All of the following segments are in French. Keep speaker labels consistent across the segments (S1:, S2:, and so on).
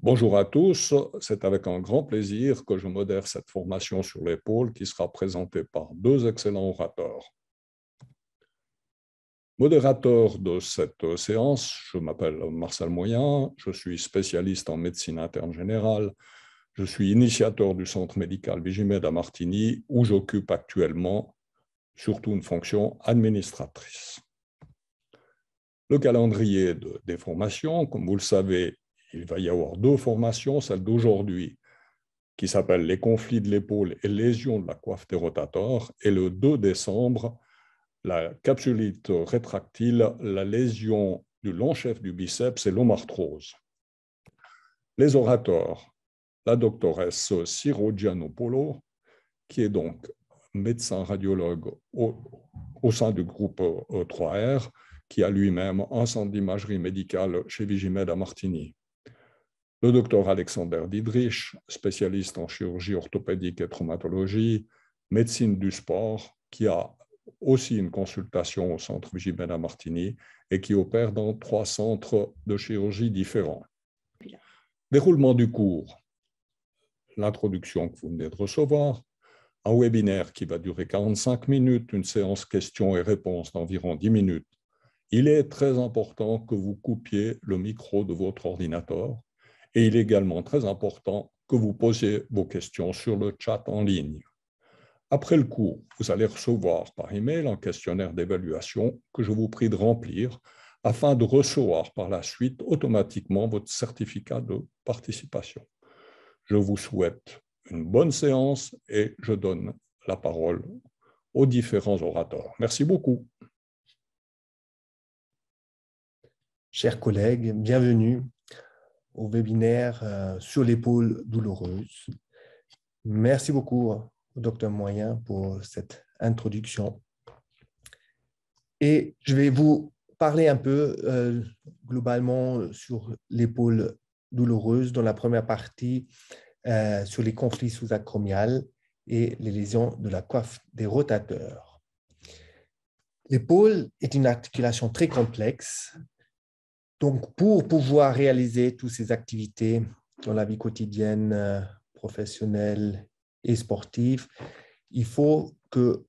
S1: Bonjour à tous, c'est avec un grand plaisir que je modère cette formation sur l'épaule qui sera présentée par deux excellents orateurs. Modérateur de cette séance, je m'appelle Marcel Moyen, je suis spécialiste en médecine interne générale, je suis initiateur du centre médical Vigimed à Martigny où j'occupe actuellement surtout une fonction administratrice. Le calendrier des formations, comme vous le savez, il va y avoir deux formations, celle d'aujourd'hui qui s'appelle « Les conflits de l'épaule et lésions de la coiffe des rotateurs » et le 2 décembre, la capsulite rétractile, la lésion du long chef du biceps et l'omarthrose. Les orateurs, la doctoresse Ciro Giannopolo, qui est donc médecin radiologue au sein du groupe E3R, qui a lui-même un centre d'imagerie médicale chez Vigimed à Martigny. Le docteur Alexander Didrich, spécialiste en chirurgie orthopédique et traumatologie, médecine du sport, qui a aussi une consultation au centre Vigimed à Martigny et qui opère dans 3 centres de chirurgie différents. Déroulement du cours, l'introduction que vous venez de recevoir, un webinaire qui va durer 45 minutes, une séance questions et réponses d'environ 10 minutes. Il est très important que vous coupiez le micro de votre ordinateur et il est également très important que vous posiez vos questions sur le chat en ligne. Après le cours, vous allez recevoir par email un questionnaire d'évaluation que je vous prie de remplir afin de recevoir par la suite automatiquement votre certificat de participation. Je vous souhaite une bonne séance et je donne la parole aux différents orateurs. Merci beaucoup.
S2: Chers collègues, bienvenue au webinaire sur l'épaule douloureuse. Merci beaucoup au Dr Moyen pour cette introduction. Et je vais vous parler un peu globalement sur l'épaule douloureuse dans la première partie sur les conflits sous-acromiales et les lésions de la coiffe des rotateurs. L'épaule est une articulation très complexe. Donc, pour pouvoir réaliser toutes ces activités dans la vie quotidienne, professionnelle et sportive, il faut que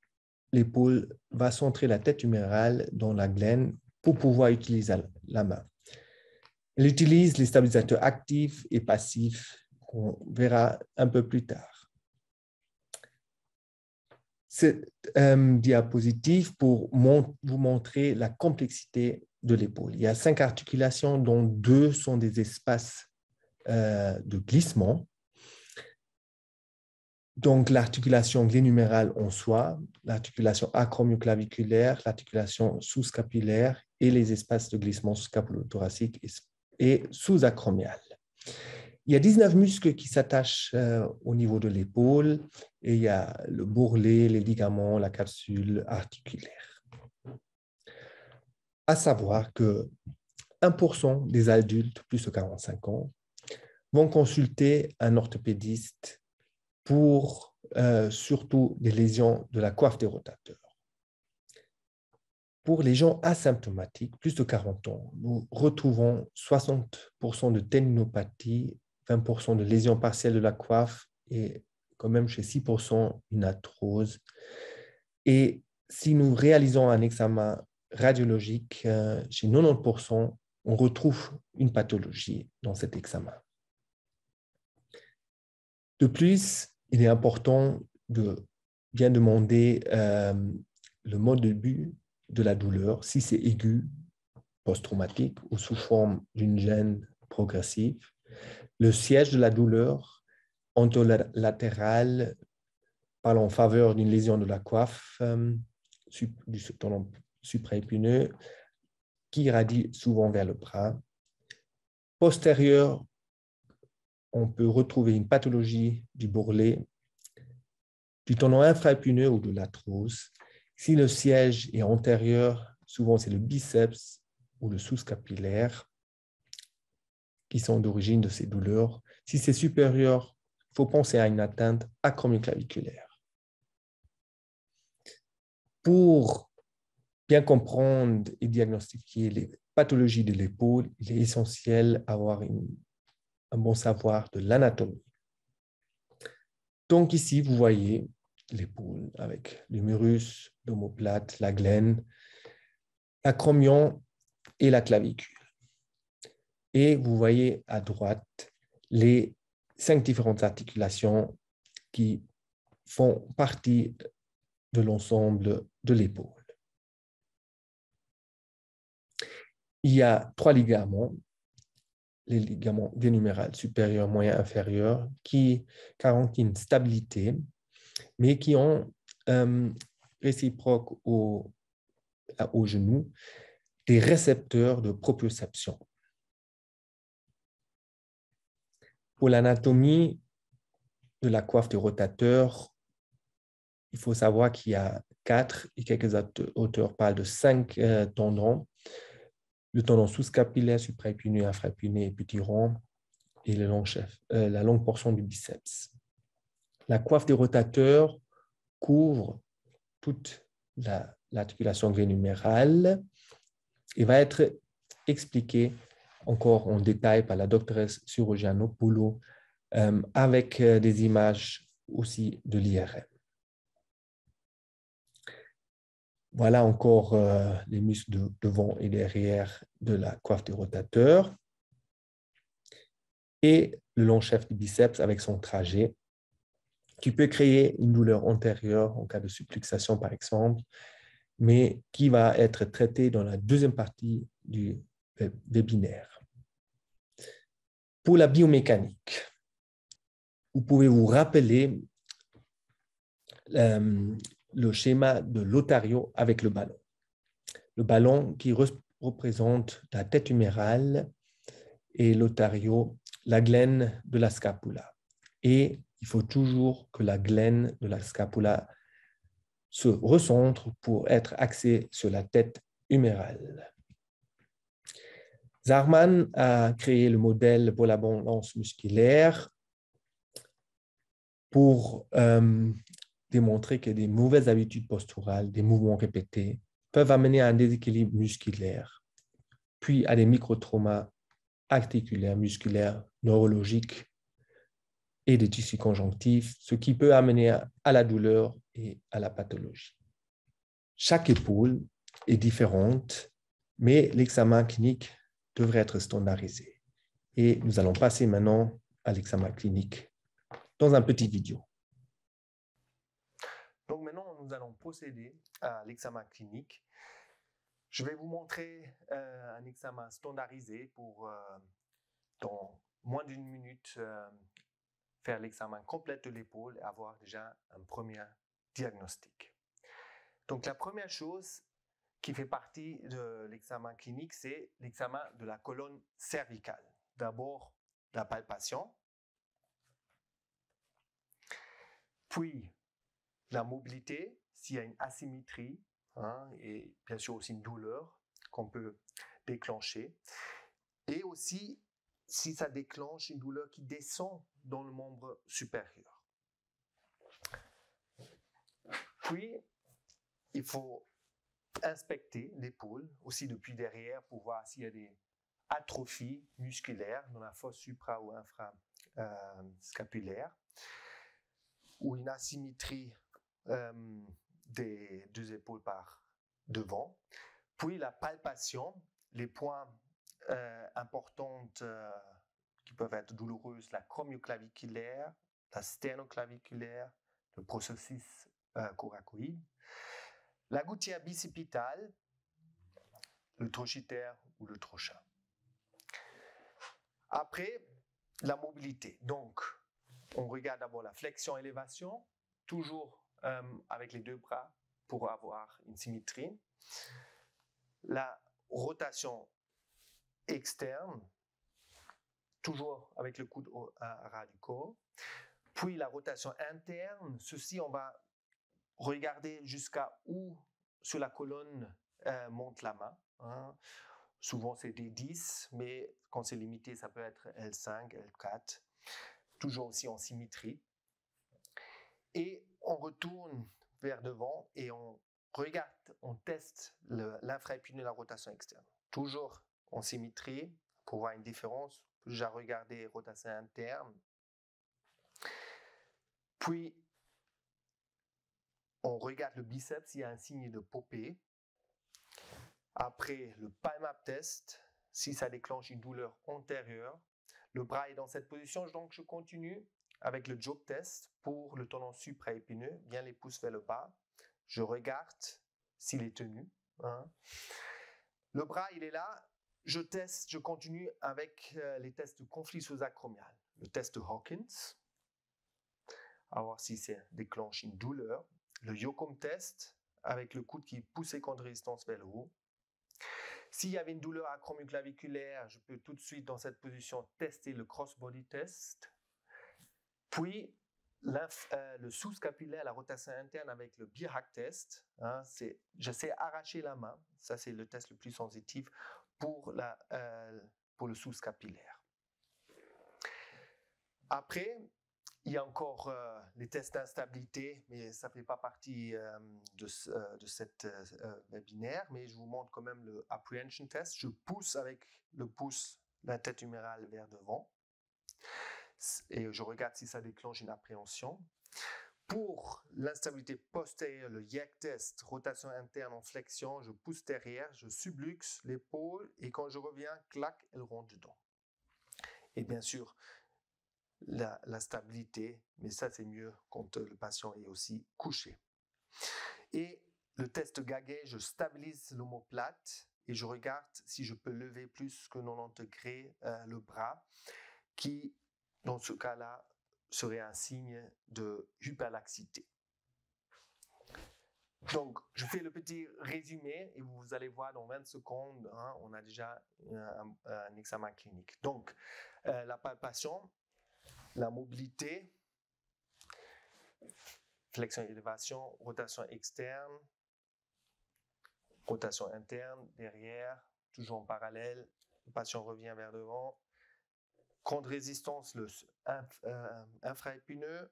S2: l'épaule va centrer la tête humérale dans la glène pour pouvoir utiliser la main. Elle utilise les stabilisateurs actifs et passifs qu'on verra un peu plus tard. Cette diapositive pour vous montrer la complexité de l'épaule. Il y a 5 articulations dont 2 sont des espaces de glissement. Donc, l'articulation glénumérale en soi, l'articulation acromioclaviculaire, l'articulation sous-scapulaire et les espaces de glissement scapulo-thoracique et sous-acromial. Il y a 19 muscles qui s'attachent au niveau de l'épaule et il y a le bourrelet, les ligaments, la capsule articulaire. À savoir que 1% des adultes plus de 45 ans vont consulter un orthopédiste pour surtout des lésions de la coiffe des rotateurs. Pour les gens asymptomatiques, plus de 40 ans, nous retrouvons 60% de tendinopathie, 20% de lésions partielles de la coiffe et quand même chez 6% une arthrose. Et si nous réalisons un examen radiologique, chez 90%, on retrouve une pathologie dans cet examen. De plus, il est important de bien demander le mode de début de la douleur, si c'est aigu, post-traumatique ou sous forme d'une gêne progressive, le siège de la douleur, anterolatéral, parle en faveur d'une lésion de la coiffe du tendon supraépineux qui irradie souvent vers le bras. Postérieur, on peut retrouver une pathologie du bourrelet, du tendon infraépineux ou de l'arthrose. Si le siège est antérieur, souvent c'est le biceps ou le sous-scapulaire qui sont d'origine de ces douleurs. Si c'est supérieur, il faut penser à une atteinte acromioclaviculaire. Pour bien comprendre et diagnostiquer les pathologies de l'épaule, il est essentiel d'avoir une un bon savoir de l'anatomie. Donc ici, vous voyez l'épaule avec l'humérus, l'omoplate, la glène, l'acromion et la clavicule. Et vous voyez à droite les 5 différentes articulations qui font partie de l'ensemble de l'épaule. Il y a 3 ligaments, les ligaments dénuméral supérieur, moyen, inférieur, qui garantissent une stabilité, mais qui ont réciproque au genou des récepteurs de proprioception. Pour l'anatomie de la coiffe du rotateur, il faut savoir qu'il y a 4 et quelques auteurs parlent de 5 tendons. Le tendon sous-scapulaire, supraépineux, infraépineux et petit rond, et la longue portion du biceps. La coiffe des rotateurs couvre toute l'articulation glénumérale et va être expliquée encore en détail par la doctoresse Surojanopoulou avec des images aussi de l'IRM. Voilà encore les muscles de devant et derrière de la coiffe du rotateur. Et le long chef du biceps avec son trajet, qui peut créer une douleur antérieure en cas de subluxation, par exemple, mais qui va être traité dans la deuxième partie du webinaire. Pour la biomécanique, vous pouvez vous rappeler le schéma de l'otario avec le ballon. Le ballon qui représente la tête humérale et l'otario, la glène de la scapula. Et il faut toujours que la glène de la scapula se recentre pour être axée sur la tête humérale. Zahrman a créé le modèle pour la balance musculaire pour démontrer que des mauvaises habitudes posturales, des mouvements répétés, peuvent amener à un déséquilibre musculaire, puis à des microtraumas articulaires, musculaires, neurologiques et des tissus conjonctifs, ce qui peut amener à la douleur et à la pathologie. Chaque épaule est différente, mais l'examen clinique devrait être standardisé. Et nous allons passer maintenant à l'examen clinique dans un petit vidéo. Donc maintenant, nous allons procéder à l'examen clinique. Je vais vous montrer un examen standardisé pour, dans moins d'une minute, faire l'examen complet de l'épaule et avoir déjà un premier diagnostic. Donc la première chose qui fait partie de l'examen clinique, c'est l'examen de la colonne cervicale. D'abord, la palpation, puis la mobilité, s'il y a une asymétrie, et bien sûr aussi une douleur qu'on peut déclencher, et aussi si ça déclenche une douleur qui descend dans le membre supérieur. Puis, il faut inspecter l'épaule, aussi depuis derrière, pour voir s'il y a des atrophies musculaires dans la fosse supra- ou infrascapulaire, ou une asymétrie des deux épaules par devant. Puis la palpation, les points importants qui peuvent être douloureuses, la chromioclaviculaire, la sternoclaviculaire, le processus coracoïde, la gouttière bicipitale, le trochitaire ou le trochin. Après, la mobilité. Donc, on regarde d'abord la flexion-élévation, toujours avec les deux bras pour avoir une symétrie. La rotation externe, toujours avec le coude à ras du corps. Puis la rotation interne, ceci on va regarder jusqu'à où sur la colonne monte la main. Souvent c'est D10, mais quand c'est limité, ça peut être L5, L4. Toujours aussi en symétrie. Et on retourne vers devant et on regarde, on teste l'infraépineux de la rotation externe. Toujours en symétrie, pour voir une différence. J'ai regardé rotation interne. Puis, on regarde le biceps, il y a un signe de Popé. Après, le palm up test, si ça déclenche une douleur antérieure. Le bras est dans cette position, donc je continue avec le joke test pour le tendon supraépineux, bien les pouces vers le bas. Je regarde s'il est tenu. Le bras, il est là. Je teste, je continue avec les tests de conflit sous-acromial. Le test de Hawkins, à voir si ça déclenche une douleur. Le Yokum test, avec le coude qui est poussé contre résistance vers le haut. S'il y avait une douleur acromio-claviculaire, je peux tout de suite, dans cette position, tester le cross-body test. Puis, le sous-scapulaire, la rotation interne avec le Bierhack test. Je sais arracher la main. Ça, c'est le test le plus sensitif pour le sous-scapulaire. Après, il y a encore les tests d'instabilité, mais ça ne fait pas partie de cette webinaire, mais je vous montre quand même le apprehension test. Je pousse avec le pouce la tête humérale vers devant et je regarde si ça déclenche une appréhension. Pour l'instabilité postérieure, le YAC test, rotation interne en flexion, je pousse derrière, je subluxe l'épaule et quand je reviens, clac, elle rentre dedans. Et bien sûr, la stabilité, mais ça c'est mieux quand le patient est aussi couché. Et le test Gaguet, je stabilise l'omoplate et je regarde si je peux lever plus que 90 degrés le bras, qui dans ce cas-là serait un signe de hyperlaxité. Donc, je fais le petit résumé et vous allez voir dans 20 secondes, on a déjà un examen clinique. Donc, la palpation, la mobilité, flexion et élévation, rotation externe, rotation interne, derrière, toujours en parallèle, le patient revient vers devant. Grande résistance, le infraépineux,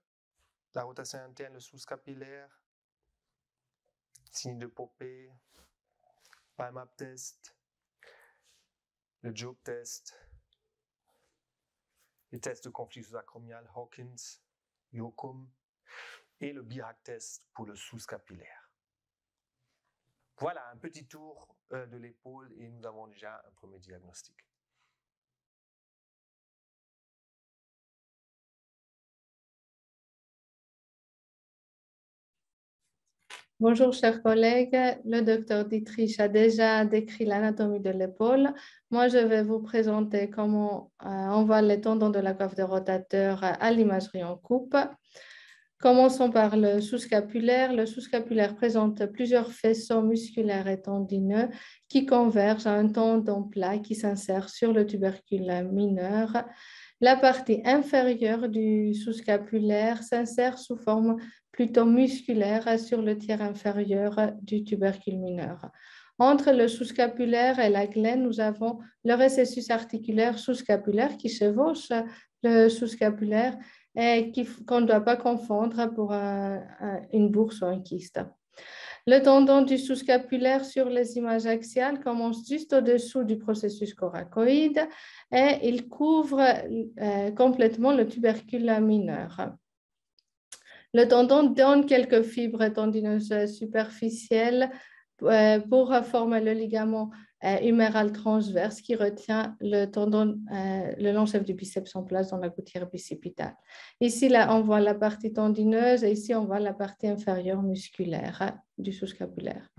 S2: la rotation interne, le sous-scapulaire, signe de Popé, palm up test, le joke test, les tests de conflit sous-acromial, Hawkins, Yokum, et le Bierhack test pour le sous-scapulaire. Voilà un petit tour de l'épaule et nous avons déjà un premier diagnostic.
S3: Bonjour chers collègues, le docteur Dietrich a déjà décrit l'anatomie de l'épaule. Moi, je vais vous présenter comment on voit les tendons de la coiffe de rotateur à l'imagerie en coupe. Commençons par le sous-scapulaire. Le sous-scapulaire présente plusieurs faisceaux musculaires et tendineux qui convergent à un tendon plat qui s'insère sur le tubercule mineur. La partie inférieure du sous-scapulaire s'insère sous forme plutôt musculaire sur le tiers inférieur du tubercule mineur. Entre le sous-scapulaire et la glène, nous avons le récessus articulaire sous-scapulaire qui chevauche le sous-scapulaire et qu'on ne doit pas confondre pour une bourse ou un kyste. Le tendon du sous-scapulaire sur les images axiales commence juste au-dessous du processus coracoïde et il couvre complètement le tubercule mineur. Le tendon donne quelques fibres tendineuses superficielles pour former le ligament huméral transverse qui retient le tendon, le long chef du biceps en place dans la gouttière bicipitale. Ici, là, on voit la partie tendineuse et ici, on voit la partie inférieure musculaire du sous-scapulaire.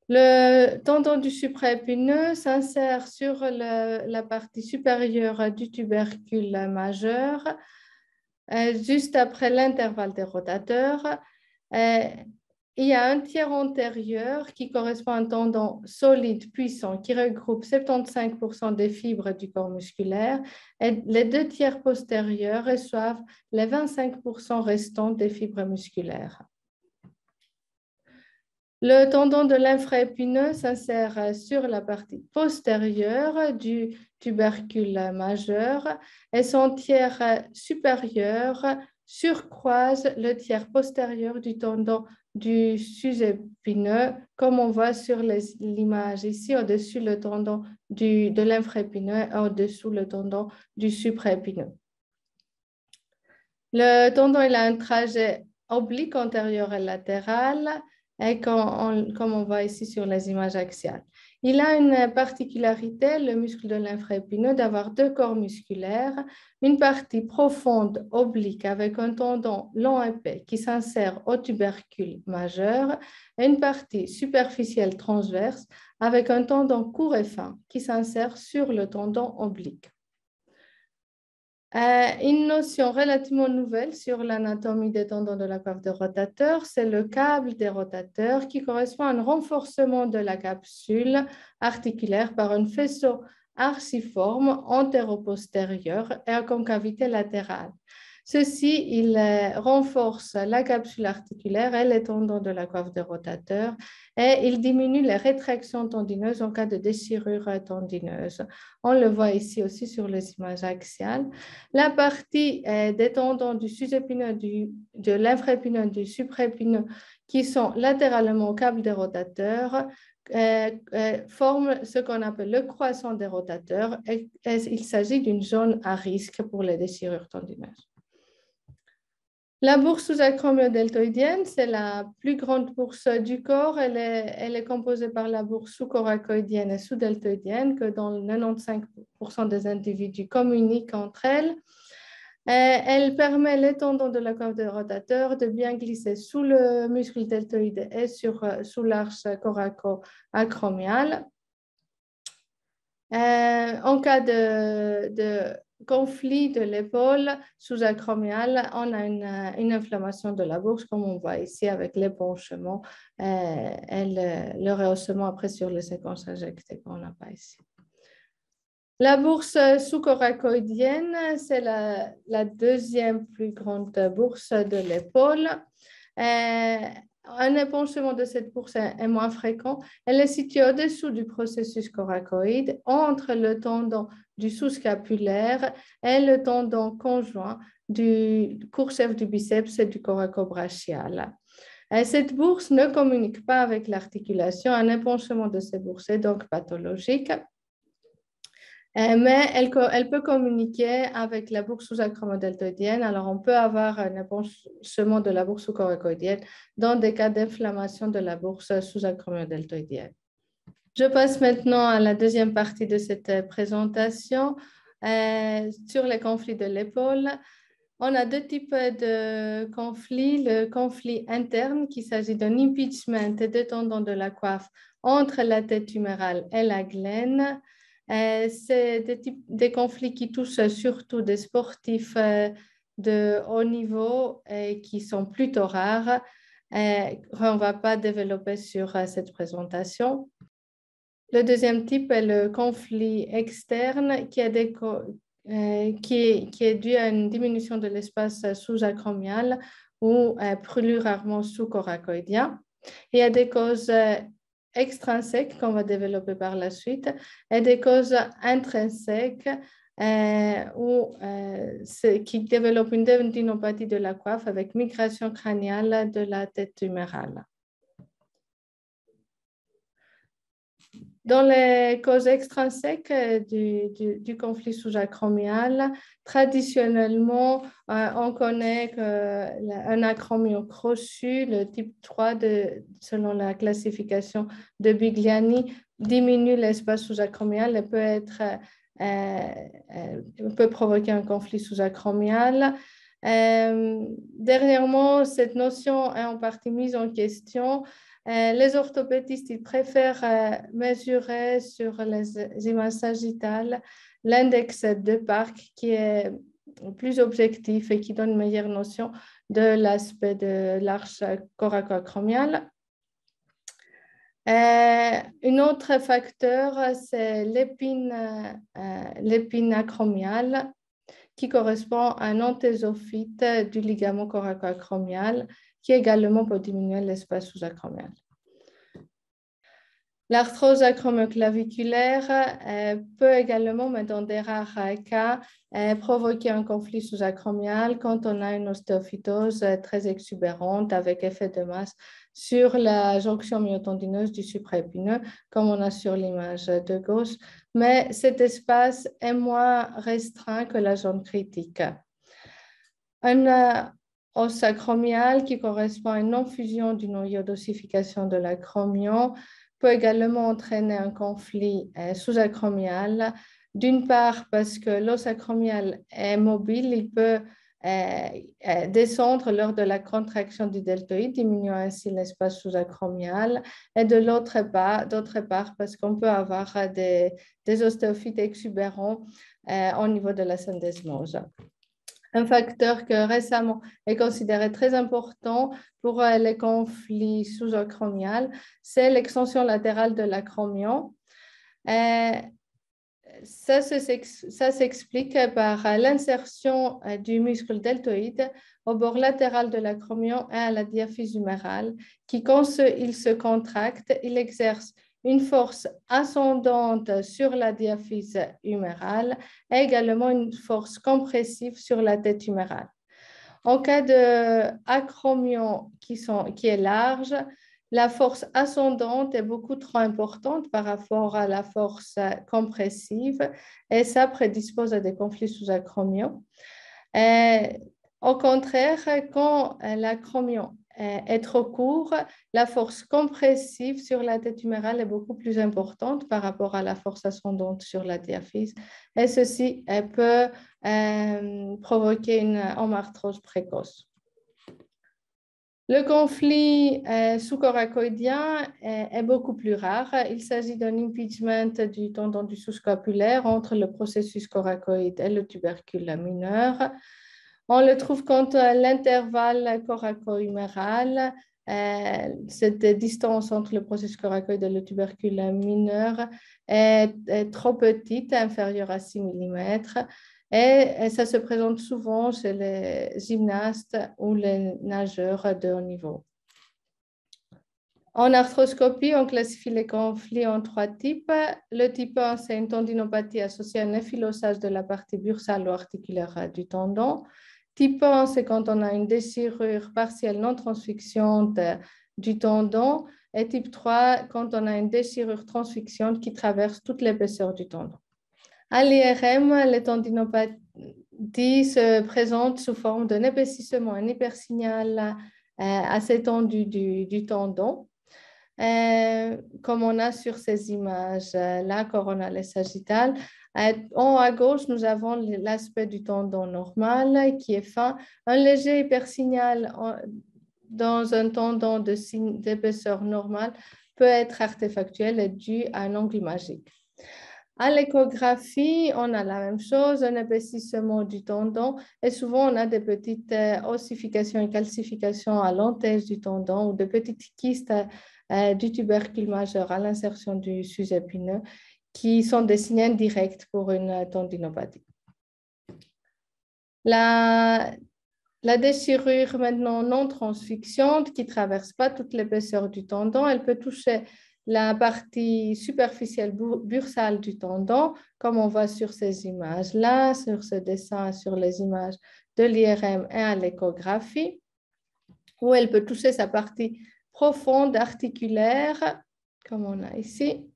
S3: Le tendon du supraépineux s'insère sur la partie supérieure du tubercule majeur, juste après l'intervalle des rotateurs. Il y a un tiers antérieur qui correspond à un tendon solide, puissant, qui regroupe 75% des fibres du corps musculaire et les deux tiers postérieurs reçoivent les 25% restants des fibres musculaires. Le tendon de l'infraépineux s'insère sur la partie postérieure du tubercule majeur et son tiers supérieur surcroise le tiers postérieur du tendon du sus-épineux, comme on voit sur l'image ici, au-dessus le tendon de l'infraépineux et au-dessous le tendon du supraépineux. Le tendon il a un trajet oblique antérieur et latéral, et comme on voit ici sur les images axiales. Il a une particularité, le muscle de l'infraépineux, d'avoir deux corps musculaires, une partie profonde oblique avec un tendon long épais qui s'insère au tubercule majeur et une partie superficielle transverse avec un tendon court et fin qui s'insère sur le tendon oblique. Une notion relativement nouvelle sur l'anatomie des tendons de la coiffe de rotateur, c'est le câble des rotateurs qui correspond à un renforcement de la capsule articulaire par un faisceau arciforme antéro-postérieur et à concavité latérale. Ceci, il renforce la capsule articulaire et les tendons de la coiffe de rotateur et il diminue les rétractions tendineuses en cas de déchirure tendineuse. On le voit ici aussi sur les images axiales. La partie des tendons du sus-épineux, de l'infraépineux, du supraépineux qui sont latéralement au câble des rotateurs forment ce qu'on appelle le croissant des rotateurs et il s'agit d'une zone à risque pour les déchirures tendineuses. La bourse sous-acromio-deltoïdienne, c'est la plus grande bourse du corps. Elle est composée par la bourse sous-coracoïdienne et sous-deltoïdienne que dans 95% des individus communiquent entre elles. Elle permet les tendons de la coiffe de rotateur de bien glisser sous le muscle deltoïde et sous l'arche coraco-acromiale. En cas de conflit de l'épaule sous-acromiale, on a une inflammation de la bourse, comme on voit ici avec l'épanchement et le rehaussement après sur les séquences injectées qu'on n'a pas ici. La bourse sous-coracoïdienne, c'est la deuxième plus grande bourse de l'épaule. Un épanchement de cette bourse est moins fréquent. Elle est située au-dessous du processus coracoïde, entre le tendon du sous-scapulaire et le tendon conjoint du courchef du biceps et du coracobrachial. Cette bourse ne communique pas avec l'articulation. Un épanchement de ces bourses est donc pathologique. Mais elle peut communiquer avec la bourse sous-acromodeltoïdienne. Alors, on peut avoir un épanchement de la bourse sous-coracoïdienne dans des cas d'inflammation de la bourse sous-acromodeltoïdienne. Je passe maintenant à la deuxième partie de cette présentation sur les conflits de l'épaule. On a deux types de conflits. Le conflit interne, qui s'agit d'un impingement des tendons de la coiffe entre la tête humérale et la glène. C'est des conflits qui touchent surtout des sportifs de haut niveau et qui sont plutôt rares. On ne va pas développer sur cette présentation. Le deuxième type est le conflit externe qui est dû à une diminution de l'espace sous-acromial ou plus rarement sous-coracoïdien. Il y a des causes extrinsèques qu'on va développer par la suite et des causes intrinsèques qui développent une tendinopathie de la coiffe avec migration crâniale de la tête humérale. Dans les causes extrinsèques du conflit sous-acromial, traditionnellement, on connaît qu'un acromio crochet, le type 3, selon la classification de Bigliani, diminue l'espace sous-acromial et peut provoquer un conflit sous-acromial. Dernièrement, cette notion est en partie mise en question. Les orthopédistes ils préfèrent mesurer sur les images sagittales l'index de Park qui est plus objectif et qui donne une meilleure notion de l'aspect de l'arche coraco-acromiale. Un autre facteur, c'est l'épine acromiale qui correspond à un antézophyte du ligament coraco-acromial qui également peut diminuer l'espace sous-acromial. L'arthrose acromioclaviculaire peut également, mais dans des rares cas, provoquer un conflit sous-acromial quand on a une ostéophytose très exubérante avec effet de masse sur la jonction myotendineuse du supraépineux, comme on a sur l'image de gauche, mais cet espace est moins restreint que la zone critique. Un os acromial qui correspond à une non-fusion du noyau d'ossification de l'acromion peut également entraîner un conflit sous-acromial. D'une part, parce que l'os acromial est mobile, il peut descendre lors de la contraction du deltoïde, diminuant ainsi l'espace sous-acromial. Et d'autre part, parce qu'on peut avoir des ostéophytes exubérants au niveau de la syndesmose. Un facteur que récemment est considéré très important pour les conflits sous-acromiales, c'est l'extension latérale de l'acromion. Ça s'explique par l'insertion du muscle deltoïde au bord latéral de l'acromion et à la diaphyse humérale, qui, quand il se contracte, il exerce une force ascendante sur la diaphyse humérale et également une force compressive sur la tête humérale. En cas d'acromion qui est large, la force ascendante est beaucoup trop importante par rapport à la force compressive et ça prédispose à des conflits sous-acromiaux. Au contraire, quand l'acromion est trop court, la force compressive sur la tête humérale est beaucoup plus importante par rapport à la force ascendante sur la diaphyse et ceci peut provoquer une homarthrose précoce. Le conflit sous-coracoïdien est beaucoup plus rare. Il s'agit d'un impingement du tendon du sous-scapulaire entre le processus coracoïde et le tubercule mineur. On le trouve quand l'intervalle coraco-huméral, cette distance entre le processus coracoïde et le tubercule mineur est trop petite, inférieure à 6 mm. Et ça se présente souvent chez les gymnastes ou les nageurs de haut niveau. En arthroscopie, on classifie les conflits en 3 types. Le type 1, c'est une tendinopathie associée à un effilosage de la partie bursalo-articulaire du tendon. Type 1, c'est quand on a une déchirure partielle non transfixiante du tendon. Et type 3, quand on a une déchirure transfixiante qui traverse toute l'épaisseur du tendon. À l'IRM, les tendinopathies se présentent sous forme d'un épaississement, un hypersignal assez étendu du tendon, comme on a sur ces images-là, coronale et sagittale. En haut à gauche, nous avons l'aspect du tendon normal qui est fin. Un léger hypersignal dans un tendon d'épaisseur normale peut être artefactuel et dû à un angle magique. À l'échographie, on a la même chose, un épaississement du tendon et souvent on a des petites ossifications et calcifications à l'antège du tendon ou de petites kystes du tubercule majeur à l'insertion du sus-épineux qui sont des signes indirects pour une tendinopathie. La déchirure maintenant non transfixiante qui ne traverse pas toute l'épaisseur du tendon, elle peut toucher la partie superficielle bursale du tendon, comme on voit sur ces images-là, sur ce dessin, sur les images de l'IRM et à l'échographie, où elle peut toucher sa partie profonde articulaire, comme on a ici.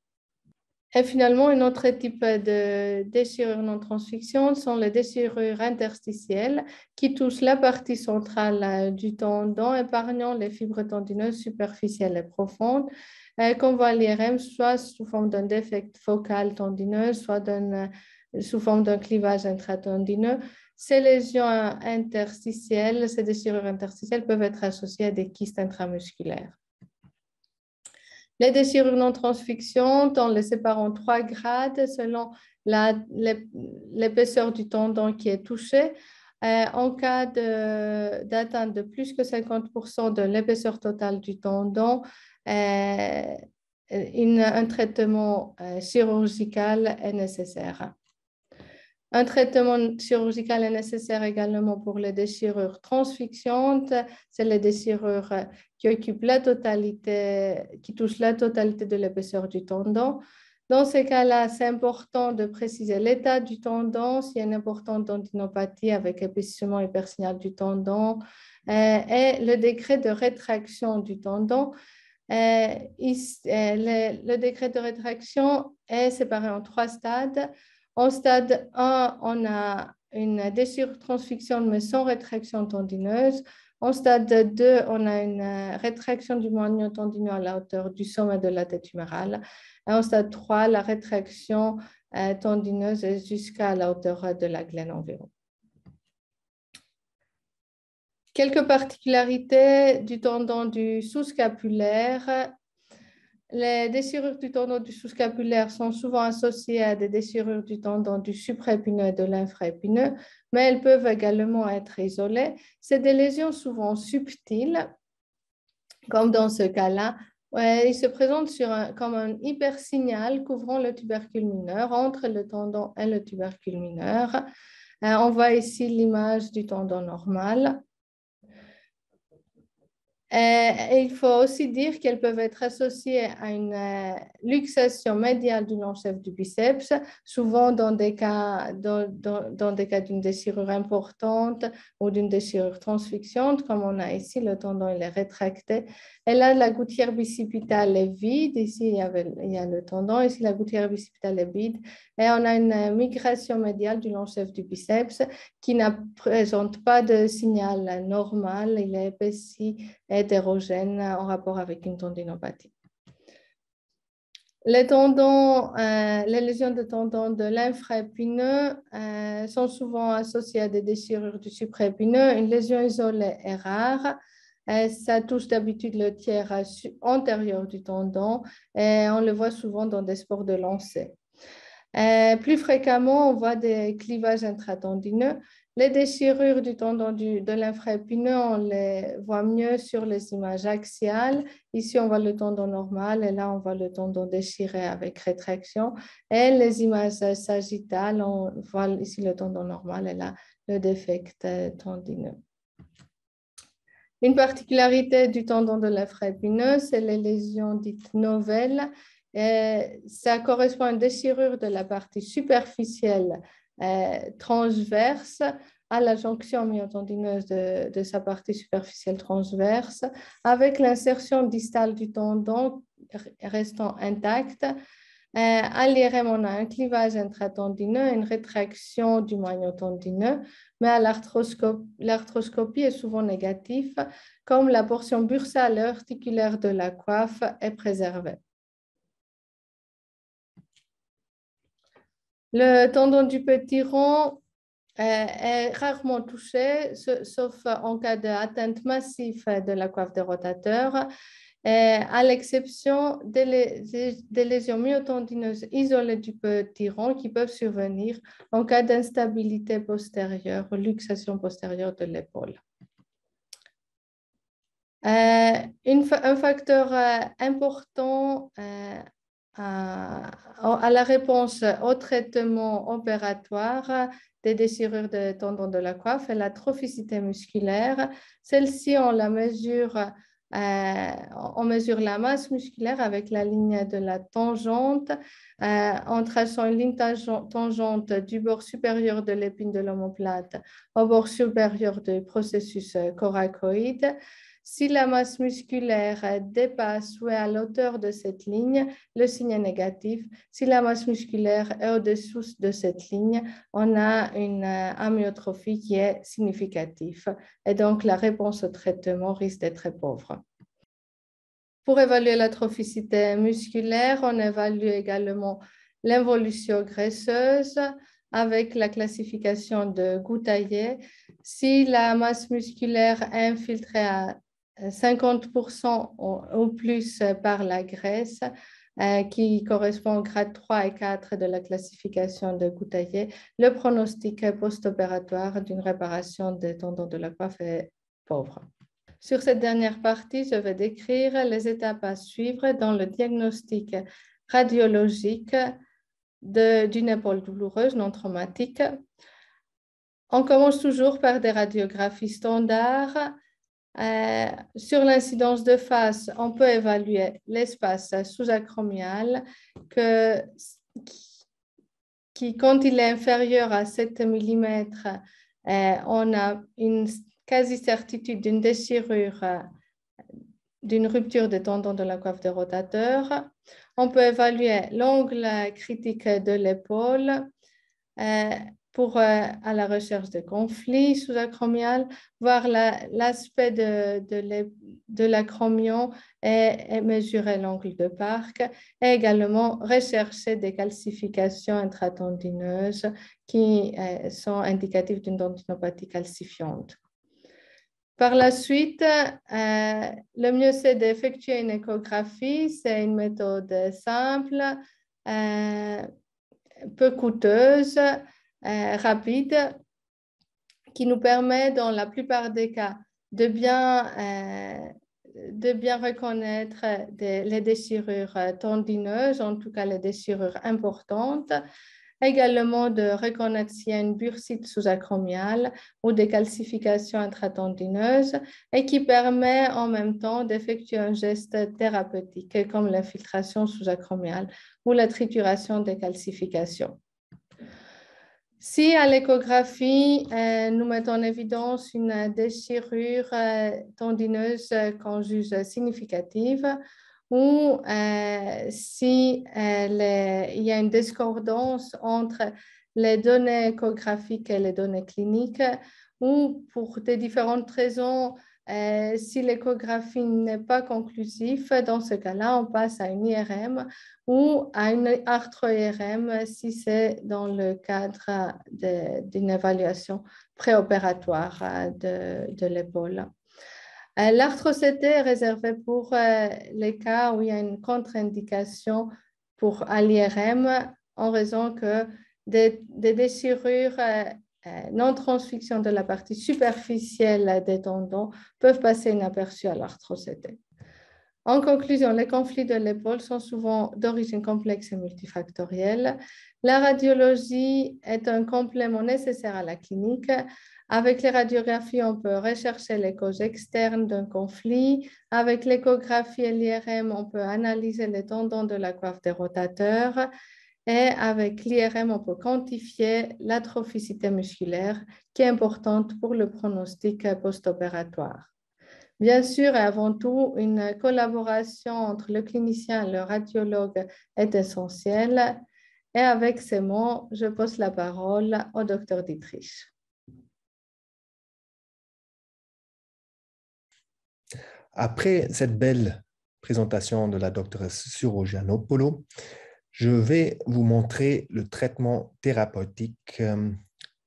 S3: Et finalement, un autre type de déchirure non transfixiante sont les déchirures interstitielles qui touchent la partie centrale du tendon, épargnant les fibres tendineuses superficielles et profondes, qu'on voit à l'IRM, soit sous forme d'un défect focal tendineux, soit sous forme d'un clivage intratendineux. Ces lésions interstitielles, ces déchirures interstitielles peuvent être associées à des kystes intramusculaires. Les déchirures non transfixiantes, on les sépare en 3 grades selon l'épaisseur du tendon qui est touché. En cas d'atteinte de plus que 50% de l'épaisseur totale du tendon, un traitement chirurgical est nécessaire. Un traitement chirurgical est nécessaire également pour les déchirures transfixiantes. C'est les déchirures qui occupent la totalité, qui touchent la totalité de l'épaisseur du tendon. Dans ces cas-là, c'est important de préciser l'état du tendon, s'il y a une importante tendinopathie avec épaississement hypersignal du tendon et le degré de rétraction du tendon. Le degré de rétraction est séparé en 3 stades. En stade 1, on a une déchirure transfixion mais sans rétraction tendineuse. En stade 2, on a une rétraction du moignon tendineux à la hauteur du sommet de la tête humérale. Et en stade 3, la rétraction tendineuse est jusqu'à la hauteur de la glène environ. Quelques particularités du tendon du sous-scapulaire. Les déchirures du tendon du sous-scapulaire sont souvent associées à des déchirures du tendon du supraépineux et de l'infraépineux, mais elles peuvent également être isolées. C'est des lésions souvent subtiles, comme dans ce cas-là. Il se présente comme un hypersignal couvrant le tubercule mineur, entre le tendon et le tubercule mineur. On voit ici l'image du tendon normal. Et il faut aussi dire qu'elles peuvent être associées à une luxation médiale du long-chef du biceps, souvent dans des cas d'une déchirure importante ou d'une déchirure transfixiante, comme on a ici, le tendon il est rétracté. Et là, la gouttière bicipitale est vide. Ici, il y a le tendon. Ici, la gouttière bicipitale est vide. Et on a une migration médiale du long-chef du biceps qui ne présente pas de signal normal. Il est épaissi hétérogène en rapport avec une tendinopathie. Les lésions de tendons de l'infraépineux sont souvent associées à des déchirures du supraépineux. Une lésion isolée est rare. Ça touche d'habitude le tiers antérieur du tendon et on le voit souvent dans des sports de lancer. Plus fréquemment, on voit des clivages intratendineux. Les déchirures du tendon de l'infraépineux, on les voit mieux sur les images axiales. Ici, on voit le tendon normal et là, on voit le tendon déchiré avec rétraction. Et les images sagittales, on voit ici le tendon normal et là, le défect tendineux. Une particularité du tendon de l'infraépineux, c'est les lésions dites nouvelles. Ça correspond à une déchirure de la partie superficielle transverse à la jonction myotendineuse de sa partie superficielle transverse, avec l'insertion distale du tendon restant intacte. À l'IRM, on a un clivage intratendineux, une rétraction du moignon tendineux, mais à l'arthroscopie est souvent négative, comme la portion bursale et articulaire de la coiffe est préservée. Le tendon du petit rond est rarement touché, sauf en cas d'atteinte massive de la coiffe des rotateurs, à l'exception des lésions myotendineuses isolées du petit rond qui peuvent survenir en cas d'instabilité postérieure, luxation postérieure de l'épaule. Un facteur important à la réponse au traitement opératoire des déchirures de tendons de la coiffe est la trophicité musculaire. Celle-ci, on mesure la masse musculaire avec la ligne de la tangente en traçant une ligne tangente du bord supérieur de l'épine de l'omoplate au bord supérieur du processus coracoïde. Si la masse musculaire dépasse ou est à l'auteur de cette ligne, le signe est négatif. Si la masse musculaire est au-dessous de cette ligne, on a une amyotrophie qui est significative. Et donc, la réponse au traitement risque d'être très pauvre. Pour évaluer la trophicité musculaire, on évalue également l'involution graisseuse avec la classification de Goutaillet. Si la masse musculaire est infiltrée à 50% ou plus par la graisse, qui correspond au grade 3 et 4 de la classification de Goutaillet, le pronostic post-opératoire d'une réparation des tendons de la coiffe est pauvre. Sur cette dernière partie, je vais décrire les étapes à suivre dans le diagnostic radiologique d'une épaule douloureuse non traumatique. On commence toujours par des radiographies standards. Sur l'incidence de face, on peut évaluer l'espace sous-acromial qui, quand il est inférieur à 7 mm, on a une quasi-certitude d'une déchirure, d'une rupture des tendons de la coiffe de rotateur. On peut évaluer l'angle critique de l'épaule à la recherche de conflits sous-acromial, voir l'aspect de l'acromion et mesurer l'angle de Park, et également rechercher des calcifications intratendineuses qui sont indicatives d'une tendinopathie calcifiante. Par la suite, le mieux c'est d'effectuer une échographie. C'est une méthode simple, peu coûteuse, rapide, qui nous permet dans la plupart des cas de bien reconnaître les déchirures tendineuses, en tout cas les déchirures importantes, également de reconnaître s'il y a une bursite sous-acromiale ou des calcifications intratendineuses, et qui permet en même temps d'effectuer un geste thérapeutique comme l'infiltration sous-acromiale ou la trituration des calcifications. Si à l'échographie, nous mettons en évidence une déchirure tendineuse qu'on juge significative, ou si il y a une discordance entre les données échographiques et les données cliniques, ou pour des différentes raisons, si l'échographie n'est pas conclusive, dans ce cas-là, on passe à une IRM ou à une arthro-IRM si c'est dans le cadre d'une évaluation préopératoire de l'épaule. L'arthro-CT est réservé pour les cas où il y a une contre-indication pour l'IRM en raison que des déchirures non-transfixion de la partie superficielle des tendons peuvent passer inaperçues à l'arthro-CT. En conclusion, les conflits de l'épaule sont souvent d'origine complexe et multifactorielle. La radiologie est un complément nécessaire à la clinique. Avec les radiographies, on peut rechercher les causes externes d'un conflit. Avec l'échographie et l'IRM, on peut analyser les tendons de la coiffe des rotateurs. Et avec l'IRM, on peut quantifier l'atrophicité musculaire qui est importante pour le pronostic post-opératoire. Bien sûr et avant tout, une collaboration entre le clinicien et le radiologue est essentielle. Et avec ces mots, je pose la parole au Dr Dietrich.
S2: Après cette belle présentation de la docteuresse Suroggianopoulou, je vais vous montrer le traitement thérapeutique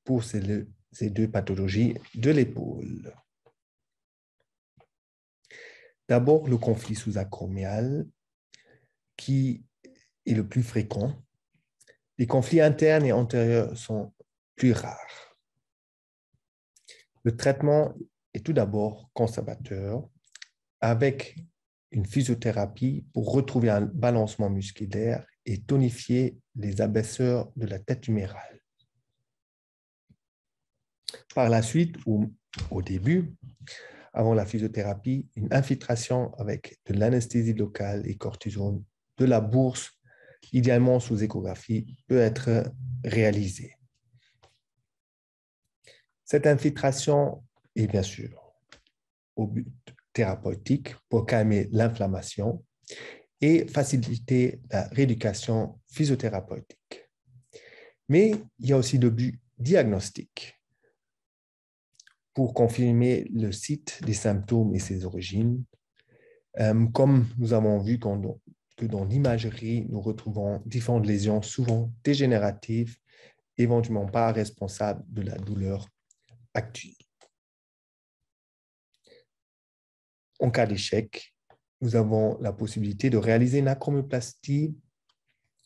S2: pour ces deux pathologies de l'épaule. D'abord, le conflit sous-acromial, qui est le plus fréquent. Les conflits internes et antérieurs sont plus rares. Le traitement est tout d'abord conservateur, avec une physiothérapie pour retrouver un balancement musculaire et tonifier les abaisseurs de la tête humérale. Par la suite, ou au début, avant la physiothérapie, une infiltration avec de l'anesthésie locale et cortisone de la bourse, idéalement sous échographie, peut être réalisée. Cette infiltration est bien sûr au but thérapeutique pour calmer l'inflammation et faciliter la rééducation physiothérapeutique. Mais il y a aussi le but diagnostique pour confirmer le site des symptômes et ses origines. Comme nous avons vu que dans l'imagerie, nous retrouvons différentes lésions souvent dégénératives, éventuellement pas responsables de la douleur actuelle. En cas d'échec, nous avons la possibilité de réaliser une acromioplastie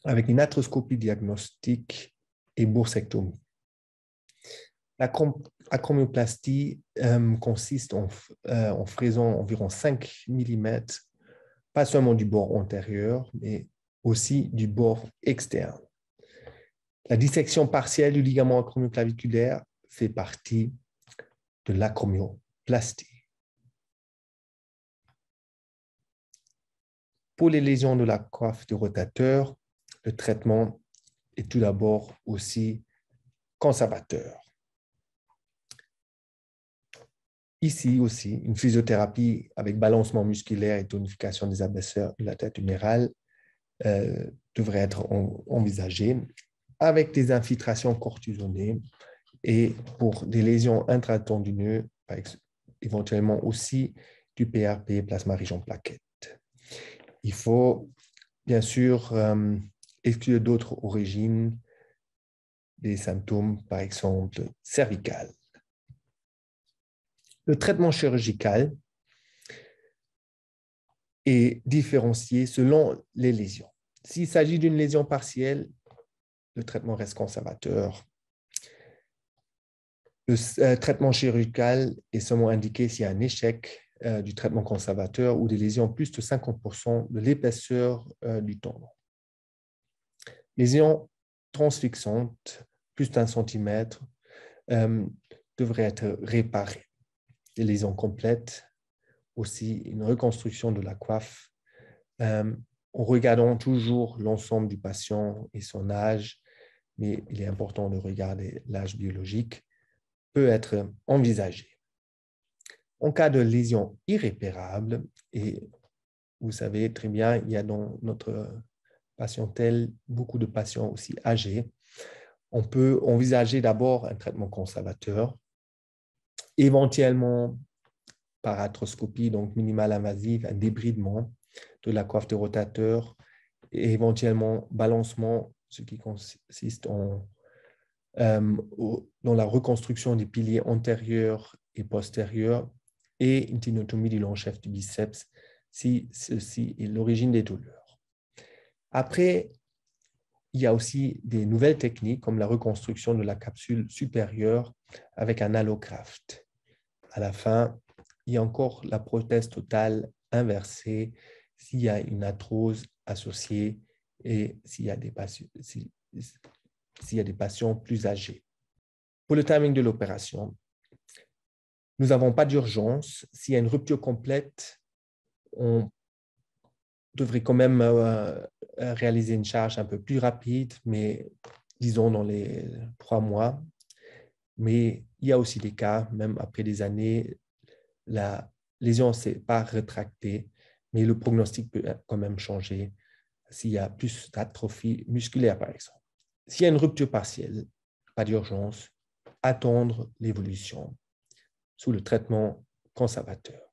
S2: avec une arthroscopie diagnostique et boursectomie. L'acromioplastie consiste en fraisant environ 5 mm, pas seulement du bord antérieur, mais aussi du bord externe. La dissection partielle du ligament acromioclaviculaire fait partie de l'acromioplastie. Pour les lésions de la coiffe du rotateur, le traitement est tout d'abord aussi conservateur. Ici aussi, une physiothérapie avec balancement musculaire et tonification des abaisseurs de la tête humérale devrait être envisagée avec des infiltrations cortisonnées et pour des lésions intratendineuses, éventuellement aussi du PRP, plasma riche en plaquettes. Il faut bien sûr exclure d'autres origines des symptômes, par exemple cervicales. Le traitement chirurgical est différencié selon les lésions. S'il s'agit d'une lésion partielle, le traitement reste conservateur. Le traitement chirurgical est seulement indiqué s'il y a un échec du traitement conservateur ou des lésions plus de 50% de l'épaisseur du tendon. Lésions transfixantes, plus d'1 centimètre, devraient être réparées. Des lésions complètes, aussi une reconstruction de la coiffe, en regardant toujours l'ensemble du patient et son âge, mais il est important de regarder l'âge biologique, peut être envisagé. En cas de lésion irréparable, et vous savez très bien, il y a dans notre patientèle beaucoup de patients aussi âgés, on peut envisager d'abord un traitement conservateur, éventuellement par arthroscopie, donc minimale invasive, un débridement de la coiffe de rotateur et éventuellement balancement, ce qui consiste dans la reconstruction des piliers antérieurs et postérieurs et une tenotomie du long chef du biceps si ceci est l'origine des douleurs. Après, il y a aussi des nouvelles techniques comme la reconstruction de la capsule supérieure avec un allograft. À la fin, il y a encore la prothèse totale inversée s'il y a une arthrose associée et s'il y a des patients plus âgés. Pour le timing de l'opération, nous n'avons pas d'urgence. S'il y a une rupture complète, on devrait quand même réaliser une charge un peu plus rapide, mais disons dans les 3 mois. Mais il y a aussi des cas, même après des années, la lésion ne s'est pas rétractée, mais le pronostic peut quand même changer s'il y a plus d'atrophie musculaire, par exemple. S'il y a une rupture partielle, pas d'urgence, attendre l'évolution sous le traitement conservateur.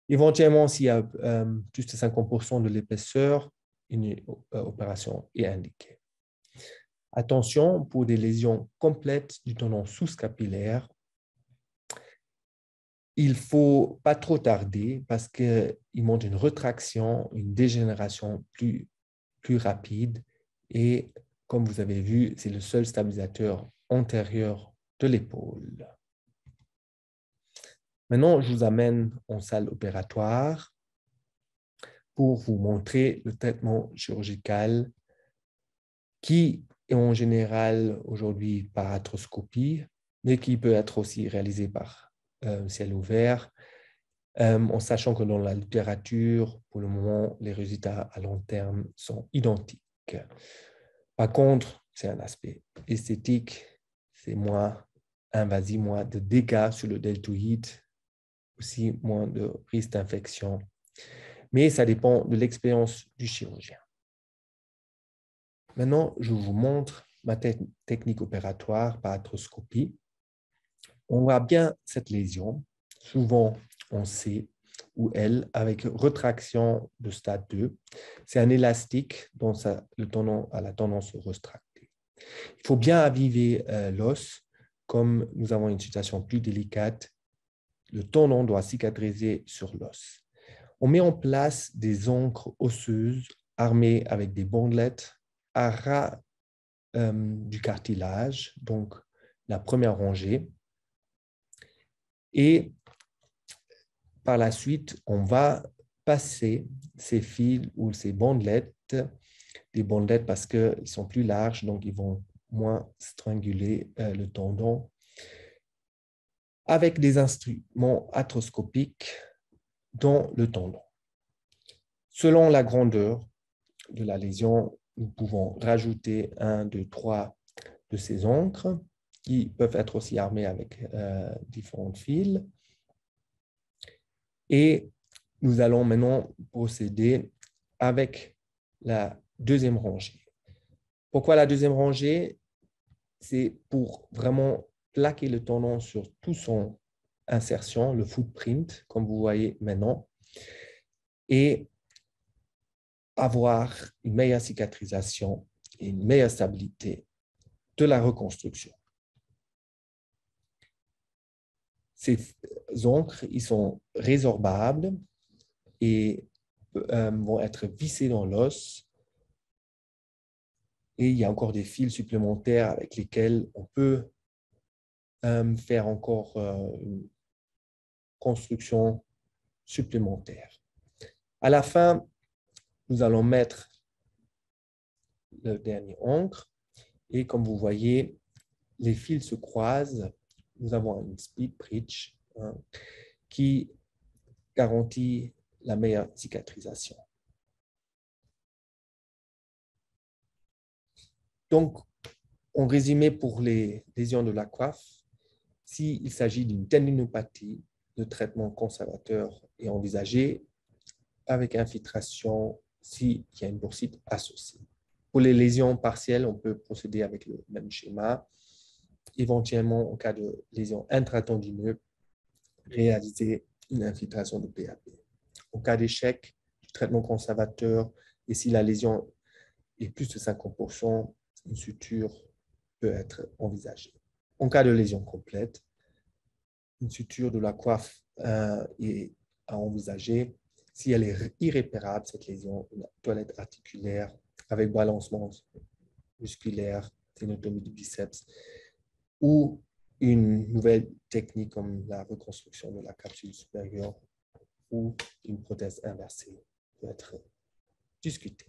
S2: Éventuellement, s'il y a plus de 50% de l'épaisseur, une opération est indiquée. Attention, pour des lésions complètes du tendon sous-scapulaire, il ne faut pas trop tarder parce qu'il montre une retraction, une dégénération plus rapide et comme vous avez vu, c'est le seul stabilisateur antérieur de l'épaule. Maintenant, je vous amène en salle opératoire pour vous montrer le traitement chirurgical qui est en général aujourd'hui par arthroscopie, mais qui peut être aussi réalisé par ciel ouvert, en sachant que dans la littérature, pour le moment, les résultats à long terme sont identiques. Par contre, c'est un aspect esthétique, c'est moins invasif, moins de dégâts sur le deltoïde, aussi moins de risque d'infection. Mais ça dépend de l'expérience du chirurgien. Maintenant, je vous montre ma technique opératoire par arthroscopie. On voit bien cette lésion, souvent en C ou L, avec retraction de stade 2. C'est un élastique dont le tendon a la tendance à retracter. Il faut bien aviver l'os. Comme nous avons une situation plus délicate, le tendon doit cicatriser sur l'os. On met en place des encres osseuses armées avec des bandelettes à ras du cartilage, donc la première rangée. Et par la suite, on va passer ces fils ou ces bandelettes, des bandelettes parce qu'ils sont plus larges, donc ils vont moins stranguler le tendon, avec des instruments arthroscopiques dans le tendon. Selon la grandeur de la lésion, nous pouvons rajouter 1, 2, 3 de ces encres qui peuvent être aussi armés avec différents fils. Et nous allons maintenant procéder avec la deuxième rangée. Pourquoi la deuxième rangée? C'est pour vraiment plaquer le tendon sur toute son insertion, le footprint, comme vous voyez maintenant, et avoir une meilleure cicatrisation et une meilleure stabilité de la reconstruction. Ces encres, ils sont résorbables et vont être vissés dans l'os. Et il y a encore des fils supplémentaires avec lesquels on peut faire encore une construction supplémentaire. À la fin, nous allons mettre le dernier encre et comme vous voyez, les fils se croisent. Nous avons une split bridge qui garantit la meilleure cicatrisation. Donc, en résumé pour les lésions de la coiffe, s'il s'agit d'une tendinopathie, le traitement conservateur est envisagé avec infiltration s'il y a une bursite associée. Pour les lésions partielles, on peut procéder avec le même schéma. Éventuellement, en cas de lésion intratendineuse, réaliser une infiltration de PAP. En cas d'échec du traitement conservateur, et si la lésion est plus de 50%, une suture peut être envisagée. En cas de lésion complète, une suture de la coiffe est à envisager. Si elle est irréparable, cette lésion, une toilette articulaire avec balancement musculaire, ténotomie du biceps, ou une nouvelle technique comme la reconstruction de la capsule supérieure ou une prothèse inversée peut être discutée.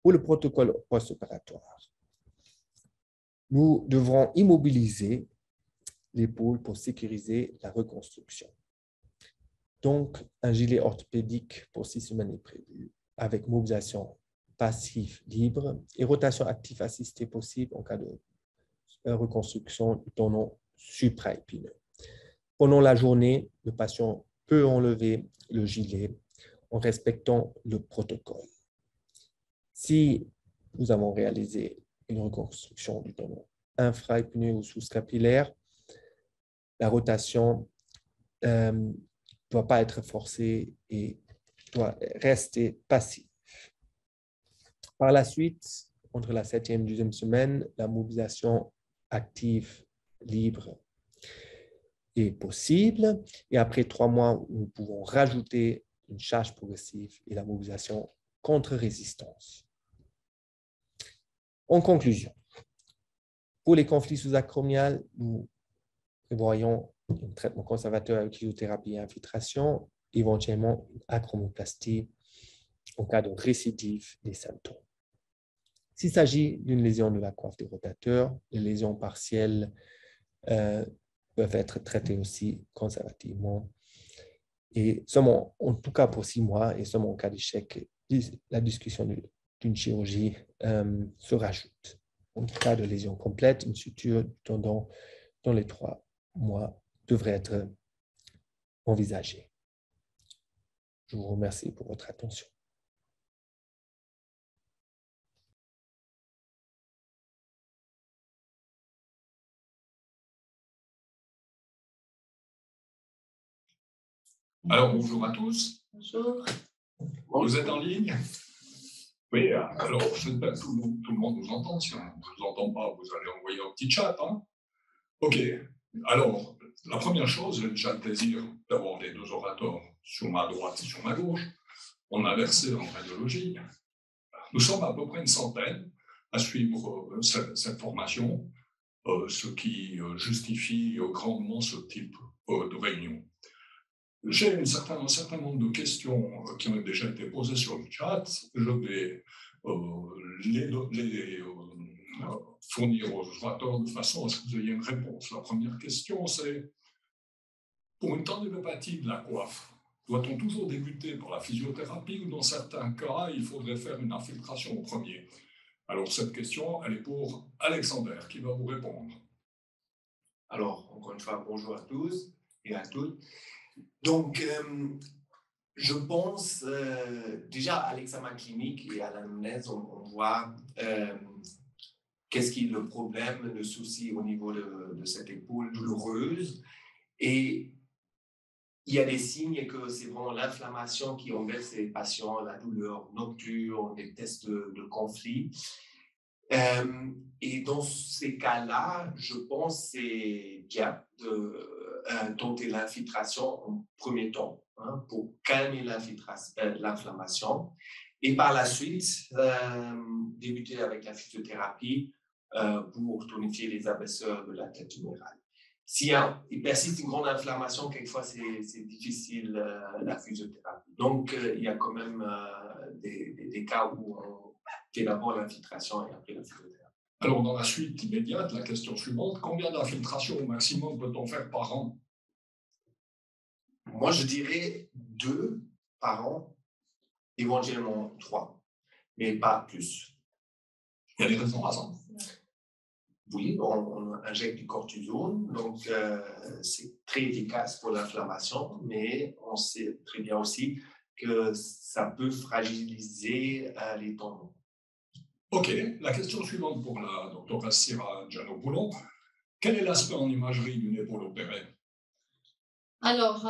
S2: Pour le protocole post-opératoire, nous devrons immobiliser l'épaule pour sécuriser la reconstruction. Donc, un gilet orthopédique pour 6 semaines est prévu avec mobilisation passive libre et rotation active assistée possible en cas de reconstruction du tendon supraépineux. Pendant la journée, le patient peut enlever le gilet en respectant le protocole. Si nous avons réalisé une reconstruction du tendon infraépineux ou sous-scapulaire, la rotation ne doit pas être forcée et doit rester passive. Par la suite, entre la 7e et 12e semaine, la mobilisation active libre est possible. Et après 3 mois, nous pouvons rajouter une charge progressive et la mobilisation contre-résistance. En conclusion, pour les conflits sous-acromiales, nous prévoyons un traitement conservateur avec cryothérapie et infiltration, éventuellement une acromoplastie en cas de récidive des symptômes. S'il s'agit d'une lésion de la coiffe des rotateurs, les lésions partielles peuvent être traitées aussi conservativement. Et seulement, en tout cas pour 6 mois, et seulement en cas d'échec, la discussion d'une chirurgie se rajoute. En cas de lésion complète, une suture du tendon dans les 3 mois devrait être envisagée. Je vous remercie pour votre attention.
S1: Alors, bonjour à tous.
S3: Bonjour.
S1: Vous êtes en ligne? Oui, alors, je ne sais pas, tout le monde vous entend. Si on ne vous entend pas, vous allez envoyer un petit chat. Hein? OK. Alors, la première chose, j'ai déjà le plaisir d'avoir les 2 orateurs sur ma droite et sur ma gauche. On a versé en radiologie. Nous sommes à peu près une centaine à suivre cette formation, ce qui justifie grandement ce type de réunion. J'ai un certain nombre de questions qui ont déjà été posées sur le chat. Je vais les fournir aux orateurs de façon à ce que vous ayez une réponse. La première question, c'est pour une tendinopathie de la coiffe, Doit-on toujours débuter par la physiothérapie ou dans certains cas, il faudrait faire une infiltration au premier? Alors, cette question, elle est pour Alexander, qui va vous répondre.
S4: Alors, encore une fois, bonjour à tous et à toutes. Donc, je pense, déjà à l'examen clinique et à l'anamnèse, on voit qu'est-ce qui est le problème, le souci au niveau de cette épaule douloureuse. Et il y a des signes que c'est vraiment l'inflammation qui embête ces patients, la douleur nocturne, des tests de conflit. Et dans ces cas-là, je pense que c'est bien de tenter l'infiltration en premier temps pour calmer l'inflammation. Et par la suite, débuter avec la physiothérapie pour tonifier les épaisseurs de la tête tumorale. S'il persiste une grande inflammation, quelquefois c'est difficile la physiothérapie. Donc, il y a quand même des cas où on fait d'abord l'infiltration et après la physiothérapie.
S1: Alors, dans la suite immédiate, la question suivante, combien d'infiltrations au maximum peut-on faire par an?
S4: Moi, je dirais 2 par an, éventuellement 3, mais pas plus.
S1: Il y a des raisons à ça.
S4: Oui, on injecte du cortisone, donc c'est très efficace pour l'inflammation, mais on sait très bien aussi que ça peut fragiliser les tendons.
S1: OK, la question suivante pour la doctoresse Sira Gianopoulou. Quel est l'aspect en imagerie d'une épaule opérée?
S3: Alors,